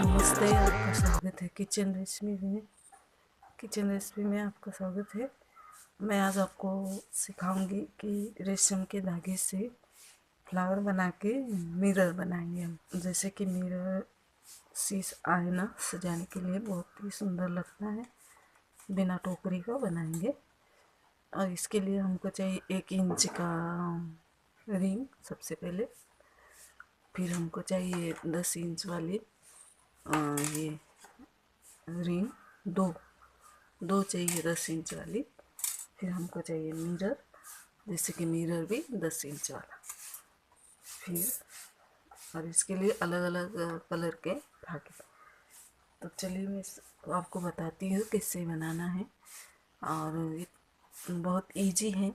नमस्ते, आपका स्वागत है किचन रेसिपी में आपका स्वागत है। मैं आज आपको सिखाऊंगी कि रेशम के धागे से फ्लावर बना के मिरर बनाएंगे हम। जैसे कि मिरर शीश आईना सजाने के लिए बहुत ही सुंदर लगता है। बिना टोकरी का बनाएंगे और इसके लिए हमको चाहिए 1 इंच का रिंग सबसे पहले। फिर हमको चाहिए 10 इंच वाली ये रिंग, दो चाहिए 10 इंच वाली। फिर हमको चाहिए मिरर, जैसे कि मिरर भी 10 इंच वाला। फिर और इसके लिए अलग अलग कलर के धागे। तो चलिए मैं आपको बताती हूँ कैसे बनाना है। और ये बहुत इजी है।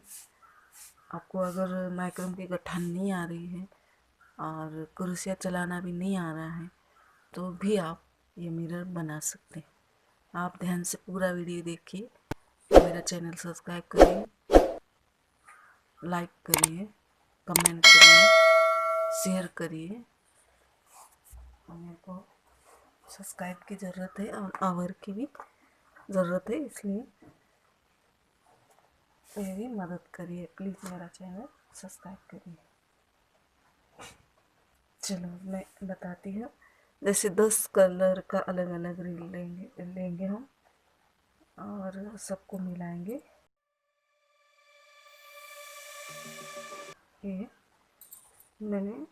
आपको अगर माइक्रोन की गठान नहीं आ रही है और कुर्सियाँ चलाना भी नहीं आ रहा है तो भी आप ये मिरर बना सकते हैं। आप ध्यान से पूरा वीडियो देखिए, मेरा चैनल सब्सक्राइब करिए, लाइक करिए, कमेंट करिए, शेयर करिए। मेरे को सब्सक्राइब की ज़रूरत है और आवर की भी ज़रूरत है, इसलिए मेरी मदद करिए। प्लीज़ मेरा चैनल सब्सक्राइब करिए। चलो मैं बताती हूँ। जैसे 10 कलर का अलग अलग रील लेंगे हम और सबको मिलाएंगे। ये मैंने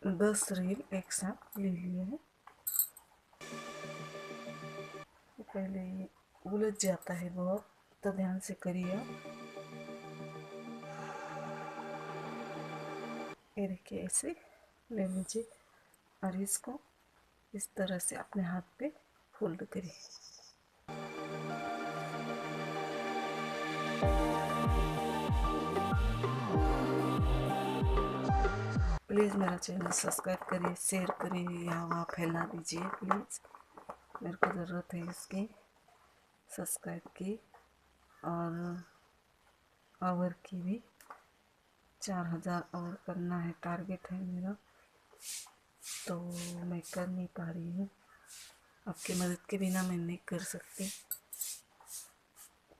10 रील एक साथ ले लिए हैं। पहले ये उलझ जाता है बहुत, तो ध्यान से करिए। ये देखिए, ऐसे ले लीजिए और इसको इस तरह से अपने हाथ पे फोल्ड करिए। प्लीज़ मेरा चैनल सब्सक्राइब करिए, शेयर करिए, हवा फैला दीजिए प्लीज़। मेरे को ज़रूरत है इसकी सब्सक्राइब की और आवर की भी। 4000 और करना है, टारगेट है मेरा, तो मैं कर नहीं पा रही हूँ। आपकी मदद के बिना मैं नहीं कर सकती।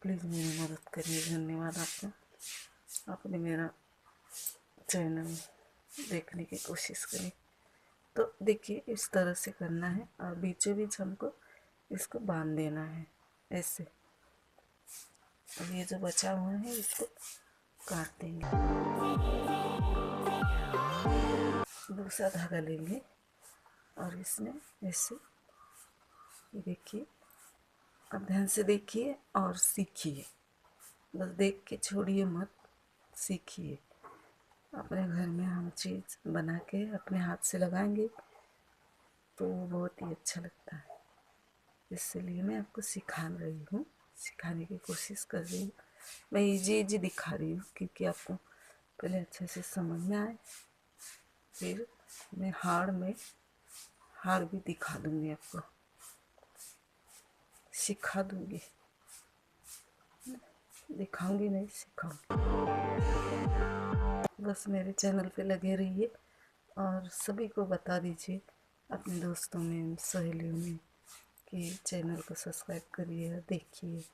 प्लीज़ मेरी मदद करिए। धन्यवाद आपका। आपने मेरा चैनल देखने की कोशिश करें। तो देखिए, इस तरह से करना है और बीचों बीच हमको इसको बांध देना है ऐसे। अब ये जो बचा हुआ है इसको काट देंगे। दूसरा धागा लेंगे और इसमें ऐसे, ये देखिए, अब ध्यान से देखिए और सीखिए। बस देख के छोड़िए मत, सीखिए। अपने घर में हम चीज़ बना के अपने हाथ से लगाएंगे तो बहुत ही अच्छा लगता है। इसलिए मैं आपको सिखा रही हूँ, सिखाने की कोशिश कर रही हूँ। मैं इजी दिखा रही हूँ क्योंकि आपको पहले अच्छे से समझ में आए। फिर मैं हार्ड भी दिखा दूँगी, आपको सिखा दूँगी। दिखाऊंगी नहीं, सिखाऊंगी। बस मेरे चैनल पे लगे रहिए और सभी को बता दीजिए, अपने दोस्तों में, सहेलियों में, कि चैनल को सब्सक्राइब करिए, देखिए।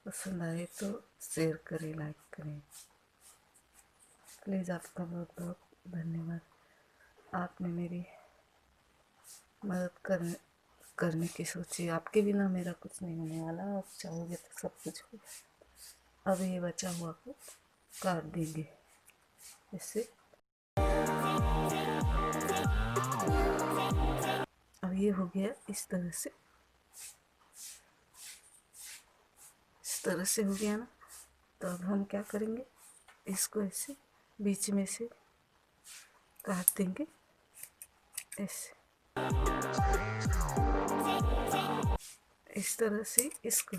पसंद आए तो शेयर करें, लाइक करें। प्लीज़ आपका बहुत बहुत धन्यवाद। आपने मेरी मदद करने की सोची। आपके बिना मेरा कुछ नहीं होने वाला। आप चाहोगे तो सब कुछ होगा। अब ये बचा हुआ को काट देंगे इससे। अब ये हो गया इस तरह से, इस तरह से हो गया ना। तो अब हम क्या करेंगे, इसको ऐसे बीच में से काट देंगे ऐसे, इस तरह से इसको।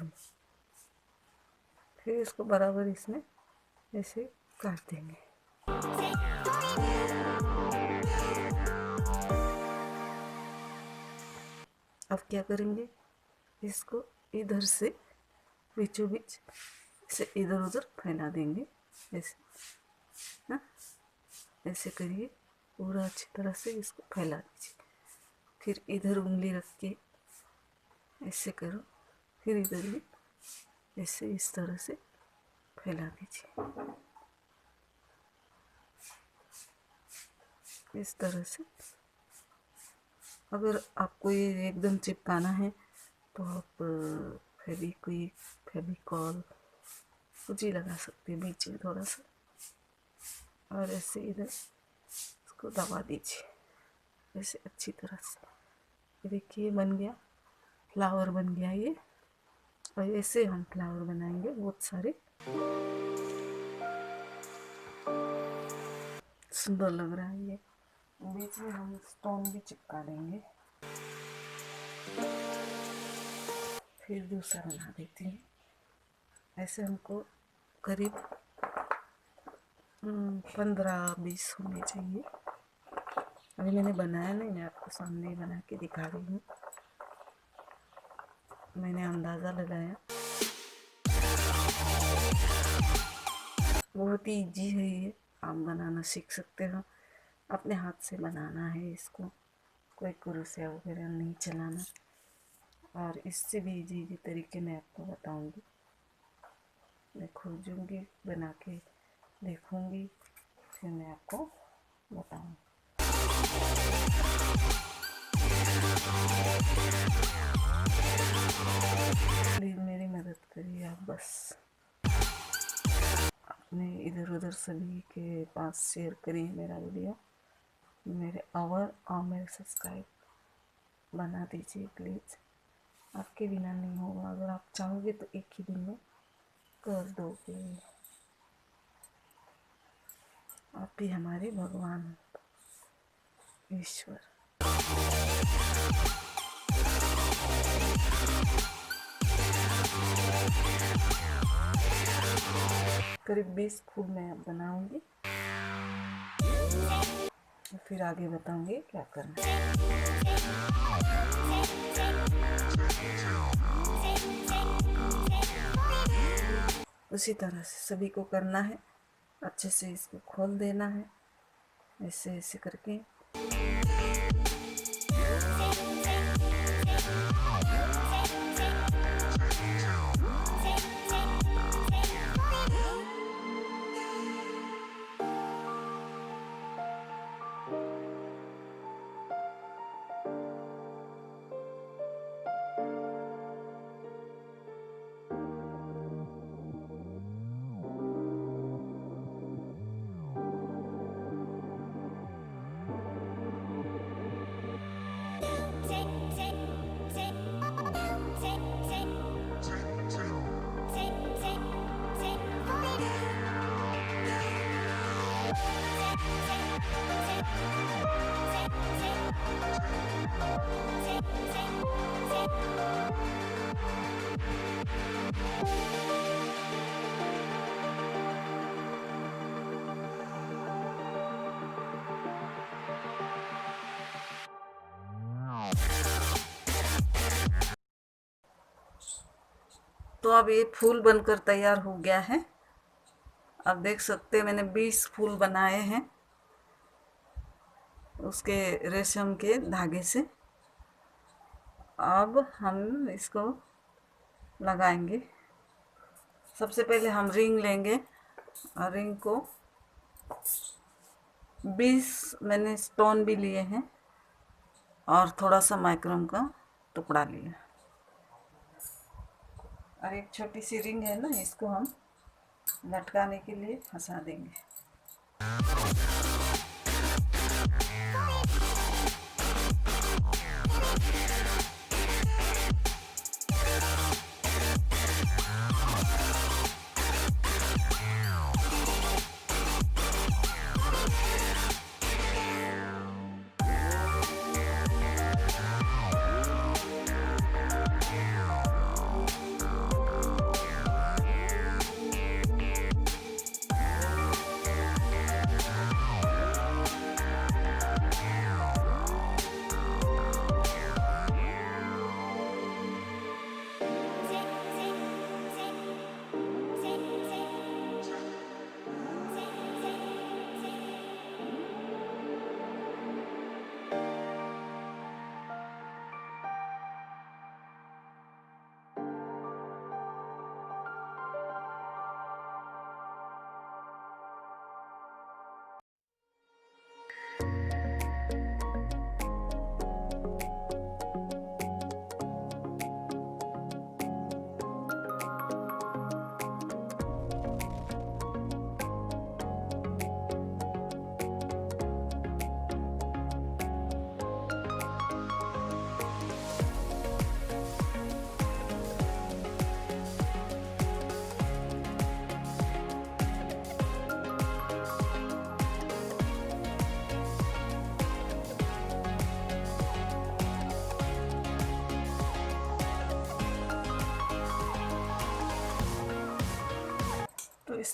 फिर इसको बराबर इसमें ऐसे काट देंगे। अब क्या करेंगे, इसको इधर से बीचों बीच इसे इधर उधर फैला देंगे ऐसे ना, ऐसे करिए पूरा अच्छी तरह से इसको फैला दीजिए। फिर इधर उंगली रख के ऐसे करो, फिर इधर भी ऐसे इस तरह से फैला दीजिए। इस तरह से अगर आपको ये एकदम चिपकाना है तो आप फेविक्विक, फेविकॉल कुछ ही लगा सकते हैं बीच में थोड़ा सा, और ऐसे इधर इसको दबा दीजिए ऐसे अच्छी तरह से। देखिए बन गया, फ्लावर बन गया ये। और ऐसे हम फ्लावर बनाएंगे बहुत सारे, सुंदर लग रहा है ये। बीच में हम स्टोन भी चिपका देंगे। फिर दूसरा बना देती हूँ। ऐसे हमको करीब 15-20 होने चाहिए। अभी मैंने बनाया नहीं, मैं आपको सामने ही बना के दिखा रही हूँ। मैंने अंदाज़ा लगाया। बहुत ही इजी है ये, आप बनाना सीख सकते हो। अपने हाथ से बनाना है इसको, कोई कुरुसिया वगैरह नहीं चलाना। और इससे भी इजी तरीके मैं आपको बताऊंगी। मैं खोजूंगी, बना के देखूंगी, फिर मैं आपको बताऊंगी। प्लीज़ मेरी मदद करिए आप, बस अपने इधर उधर सभी के पास शेयर करिए मेरा वीडियो। मेरे और मेरे सब्सक्राइब बना दीजिए प्लीज़। आपके बिना नहीं होगा, अगर आप चाहोगे तो एक ही दिन में कर दोगे। आप ही हमारे भगवान ईश्वर। करीब 20 फूल मैं अब बनाऊंगी, फिर आगे बताऊंगी क्या करना है। उसी तरह से सभी को करना है। अच्छे से इसको खोल देना है ऐसे ऐसे करके। तो अब ये फूल बनकर तैयार हो गया है। आप देख सकते हैं मैंने 20 फूल बनाए हैं उसके रेशम के धागे से। अब हम इसको लगाएंगे। सबसे पहले हम रिंग लेंगे और रिंग को 20 मैंने स्टोन भी लिए हैं और थोड़ा सा माइक्रोम का टुकड़ा लिया। और एक छोटी सी रिंग है ना, इसको हम लटकाने के लिए फंसा देंगे।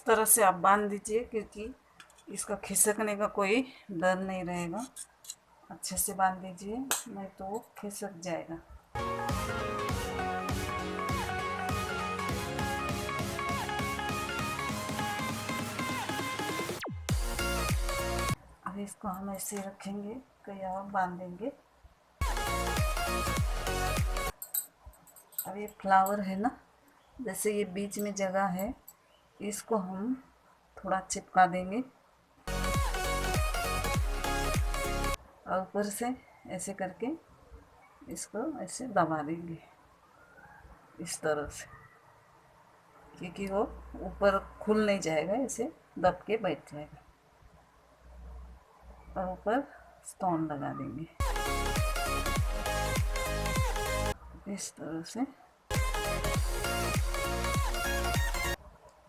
इस तरह से आप बांध दीजिए, क्योंकि इसका खिसकने का कोई डर नहीं रहेगा। अच्छे से बांध दीजिए, नहीं तो वो खिसक जाएगा। अब इसको हम ऐसे रखेंगे, कहीं और बांधेंगे। अब ये फ्लावर है ना, जैसे ये बीच में जगह है, इसको हम थोड़ा चिपका देंगे और ऊपर से ऐसे करके इसको ऐसे दबा देंगे इस तरह से, क्योंकि वो ऊपर खुल नहीं जाएगा, ऐसे दब के बैठ जाएगा। और ऊपर स्टोन लगा देंगे इस तरह से।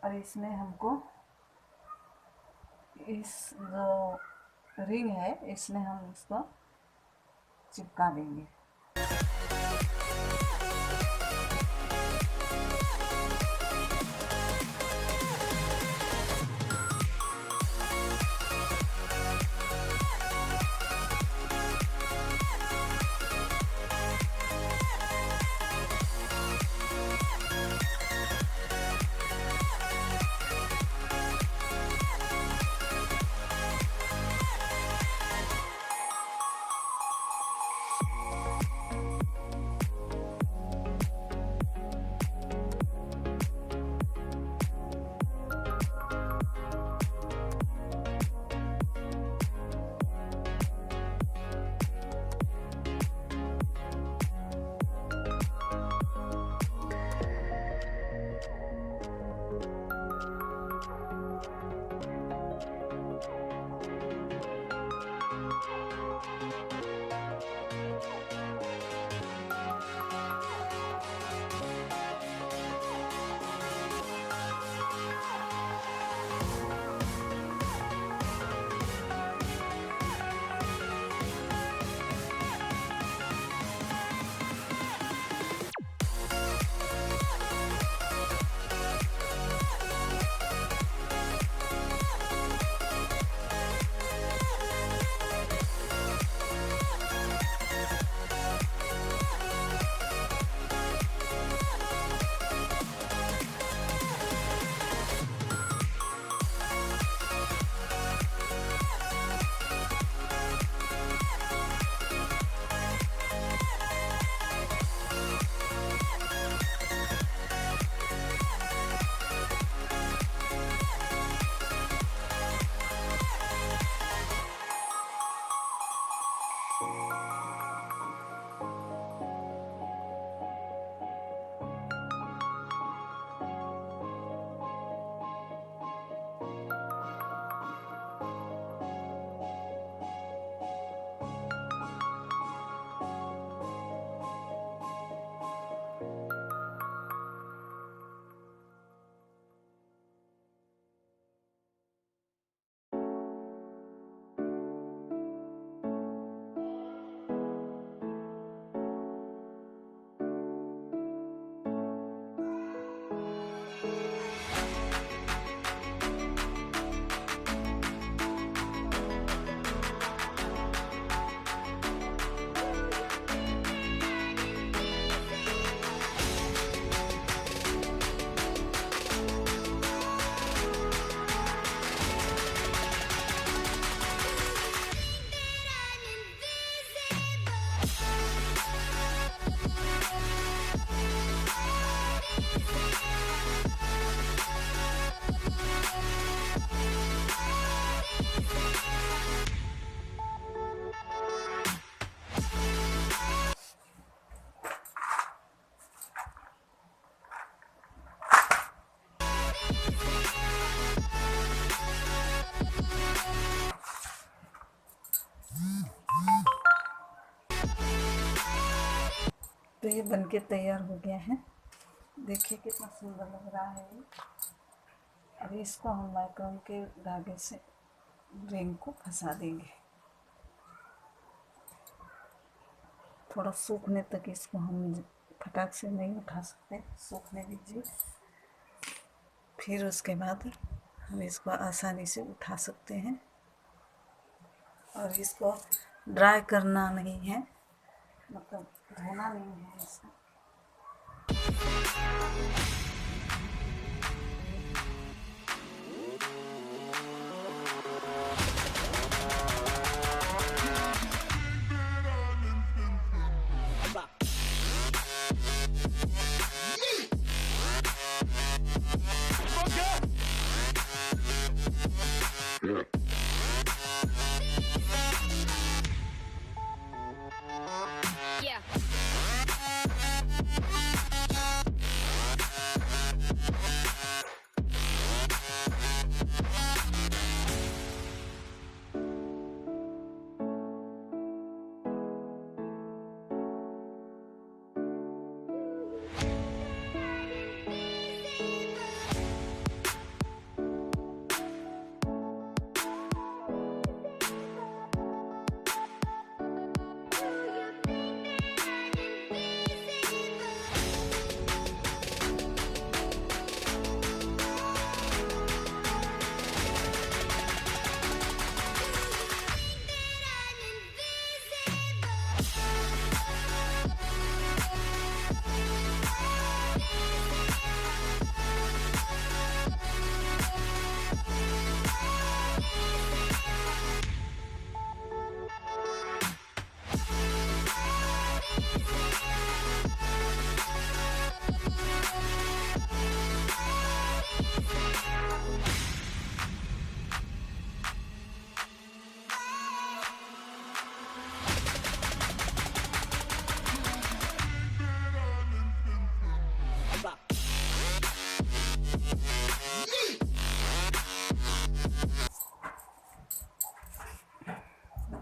और इसमें हमको इस जो रिंग है, इसमें हम इसको चिपका देंगे। तो ये बनके तैयार हो गया है, देखिए कितना सुंदर लग रहा है ये। अभी इसको हम माइक्रोन के धागे से रिंग को फंसा देंगे। थोड़ा सूखने तक इसको हम फटाक से नहीं उठा सकते, सूखने दीजिए। फिर उसके बाद हम इसको आसानी से उठा सकते हैं। और इसको ड्राई करना नहीं है, मतलब धोना नहीं है इसको।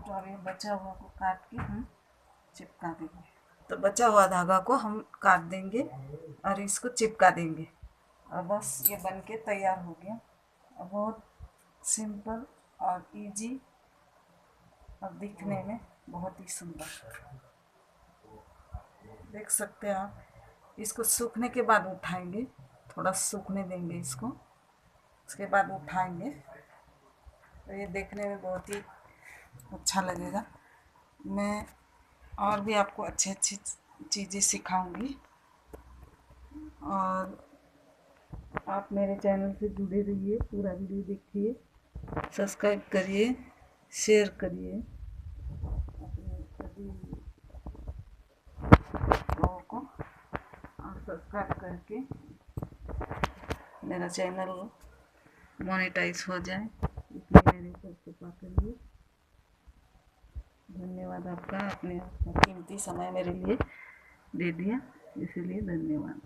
तो अभी बचा हुआ को काट के हम चिपका देंगे। तो बचा हुआ धागा को हम काट देंगे और इसको चिपका देंगे और बस ये बन के तैयार हो गया। और बहुत सिंपल और इजी और दिखने में बहुत ही सुंदर, देख सकते हैं आप। इसको सूखने के बाद उठाएंगे, थोड़ा सूखने देंगे इसको, उसके बाद उठाएंगे तो ये देखने में बहुत ही अच्छा लगेगा। मैं और भी आपको अच्छी अच्छी चीज़ें सिखाऊंगी और आप मेरे चैनल से जुड़े रहिए, पूरा वीडियो देखिए, सब्सक्राइब करिए, शेयर करिए अपने सभी लोगों को, और सब्सक्राइब करके मेरा चैनल मोनेटाइज हो जाए, इसलिए मेरे को कृपा करिए। धन्यवाद आपका, आपने अपना कीमती समय मेरे लिए दे दिया, इसलिए धन्यवाद।